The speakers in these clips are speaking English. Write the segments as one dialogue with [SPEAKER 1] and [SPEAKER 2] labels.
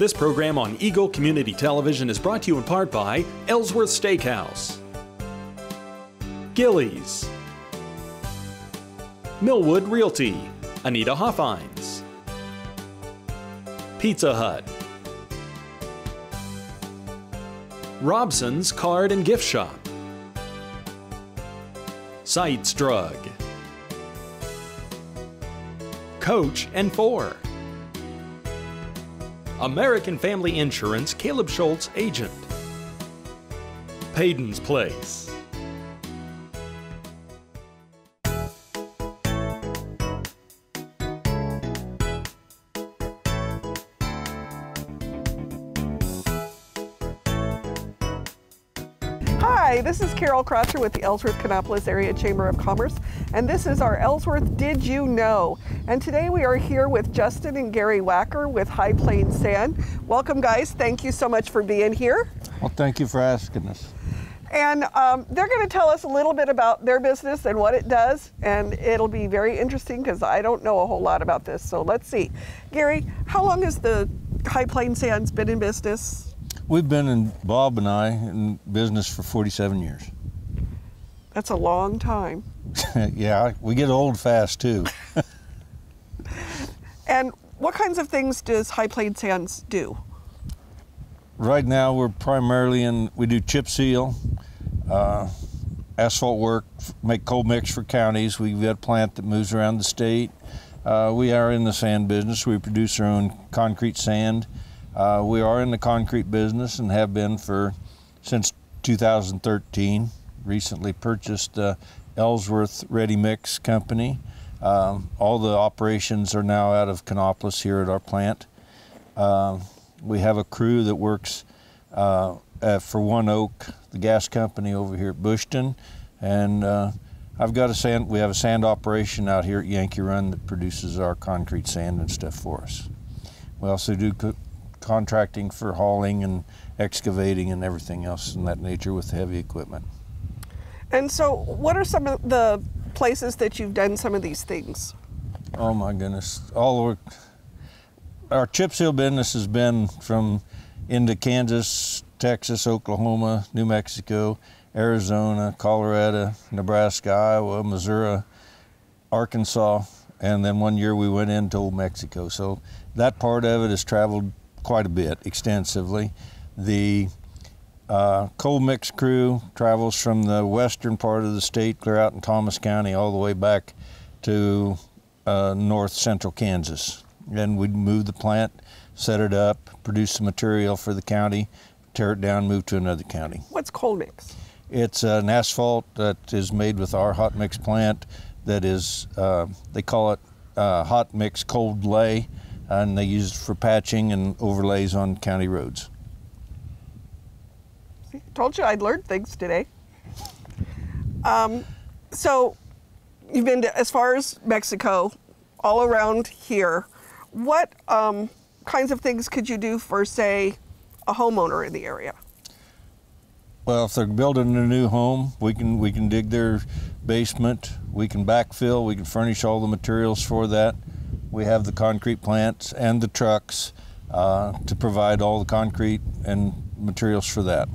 [SPEAKER 1] This program on Eagle Community Television is brought to you in part by Ellsworth Steakhouse, Gillies, Millwood Realty, Anita Hoffhines, Pizza Hut, Robson's Card and Gift Shop, Seitz Drug, Coach and 4, American Family Insurance, Caleb Schultz, agent, Paden's Place.
[SPEAKER 2] Hi, this is Carol Crotcher with the Ellsworth Kanopolis Area Chamber of Commerce, and this is our Ellsworth Did You Know? And today we are here with Justin and Gary Wacker with High Plains Sand. Welcome, guys. Thank you so much for being here.
[SPEAKER 3] Well, thank you for asking us.
[SPEAKER 2] And they're going to tell us a little bit about their business and what it does, and it'll be very interesting because I don't know a whole lot about this. So let's see. Gary, how long has the High Plains Sands been in business?
[SPEAKER 3] We've been, Bob and I, in business for 47 years.
[SPEAKER 2] That's a long time.
[SPEAKER 3] Yeah, we get old fast too.
[SPEAKER 2] And what kinds of things does High Plains Sands do?
[SPEAKER 3] Right now we're primarily we do chip seal, asphalt work, make cold mix for counties. We've got a plant that moves around the state. We are in the sand business. We produce our own concrete sand. We are in the concrete business and have been since 2013. Recently purchased Ellsworth Ready Mix Company. All the operations are now out of Kanopolis here at our plant. We have a crew that works for One Oak, the gas company over here at Bushton, and we have a sand operation out here at Yankee Run that produces our concrete sand and stuff for us. We also do contracting for hauling and excavating and everything else in that nature with heavy equipment.
[SPEAKER 2] And so what are some of the places that you've done some of these things?
[SPEAKER 3] Oh my goodness. Our chip seal business has been from into Kansas, Texas, Oklahoma, New Mexico, Arizona, Colorado, Nebraska, Iowa, Missouri, Arkansas, and then one year we went into Old Mexico. So that part of it has traveled quite a bit, extensively. The cold mix crew travels from the western part of the state, clear out in Thomas County, all the way back to north central Kansas. And we'd move the plant, set it up, produce the material for the county, tear it down, move to another county.
[SPEAKER 2] What's cold mix?
[SPEAKER 3] It's an asphalt that is made with our hot mix plant that is, they call it hot mix cold lay, and they use it for patching and overlays on county roads.
[SPEAKER 2] See, told you I'd learned things today. So you've been to as far as Mexico, all around here. What kinds of things could you do for, say, a homeowner in the area?
[SPEAKER 3] Well, if they're building a new home, we can dig their basement, we can backfill, we can furnish all the materials for that. We have the concrete plants and the trucks to provide all the concrete and materials for that.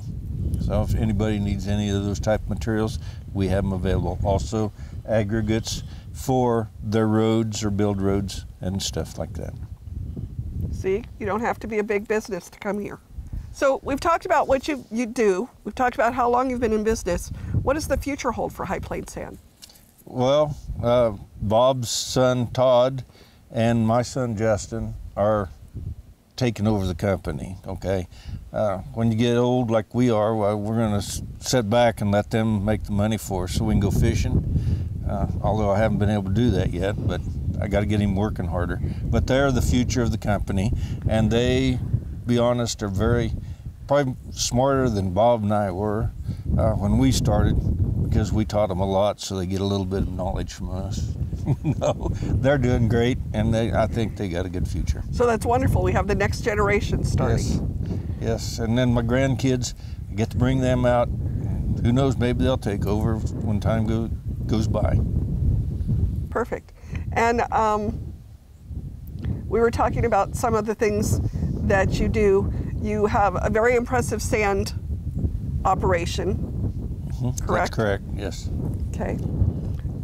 [SPEAKER 3] So if anybody needs any of those type of materials, we have them available. Also aggregates for their roads or build roads and stuff like that.
[SPEAKER 2] See, you don't have to be a big business to come here. So we've talked about what you do. We've talked about how long you've been in business. What does the future hold for High Plains Sand?
[SPEAKER 3] Well, Bob's son Todd and my son Justin are taking over the company, okay? When you get old like we are, well, we're gonna sit back and let them make the money for us so we can go fishing. Although I haven't been able to do that yet, but I gotta get him working harder. But they're the future of the company, and they, be honest, are probably smarter than Bob and I were when we started, because we taught them a lot, so they get a little bit of knowledge from us. No, they're doing great, and I think they got a good future.
[SPEAKER 2] So that's wonderful. We have the next generation starting.
[SPEAKER 3] Yes, and then my grandkids, I get to bring them out. Who knows, maybe they'll take over when time goes by.
[SPEAKER 2] Perfect. And we were talking about some of the things that you do. You have a very impressive sand operation, correct?
[SPEAKER 3] That's correct, yes.
[SPEAKER 2] Okay.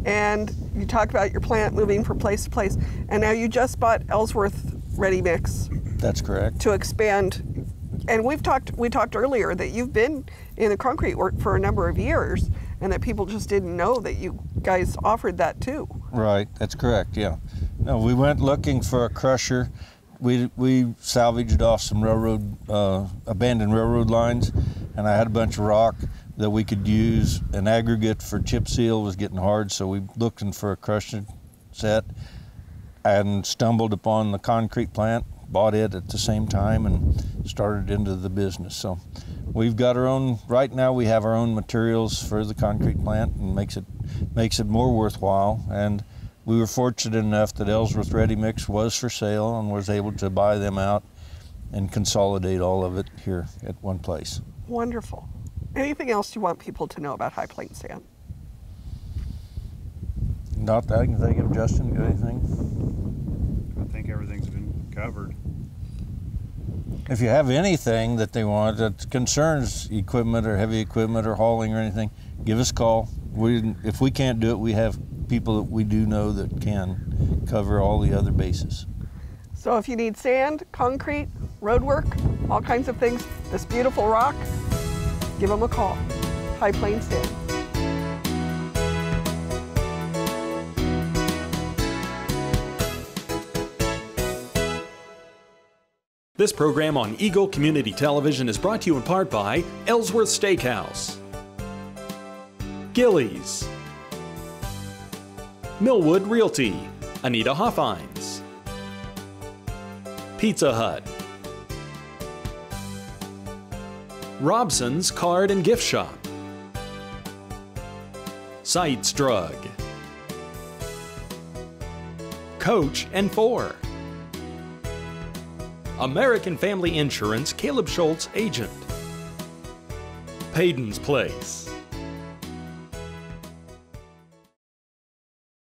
[SPEAKER 2] And you talk about your plant moving from place to place, and now you just bought Ellsworth Ready Mix.
[SPEAKER 3] That's correct.
[SPEAKER 2] To expand. And we talked earlier that you've been in the concrete work for a number of years, and that people just didn't know that you guys offered that too.
[SPEAKER 3] Right, that's correct, yeah. No, we went looking for a crusher. We salvaged off some abandoned railroad lines, and I had a bunch of rock that we could use. An aggregate for chip seal was getting hard, so we looking for a crusher set and stumbled upon the concrete plant, bought it at the same time, and started into the business. So we've got our own, right now we have our own materials for the concrete plant, and makes it more worthwhile. And we were fortunate enough that Ellsworth Ready Mix was for sale and was able to buy them out and consolidate all of it here at one place.
[SPEAKER 2] Wonderful. Anything else you want people to know about High Plains Sand?
[SPEAKER 3] Not that I can think of. Justin, got anything?
[SPEAKER 4] I think everything's been covered.
[SPEAKER 3] If you have anything that they want that concerns equipment or heavy equipment or hauling or anything, give us a call. If we can't do it, we have people that we do know that can cover all the other bases.
[SPEAKER 2] So if you need sand, concrete, road work, all kinds of things, this beautiful rock, give them a call. High Plains Sand.
[SPEAKER 1] This program on Eagle Community Television is brought to you in part by Ellsworth Steakhouse, Gillies, Millwood Realty, Anita Hoffhines, Pizza Hut, Robson's Card and Gift Shop, Seitz Drug, Coach and Four, American Family Insurance, Caleb Schultz, agent, Paden's Place,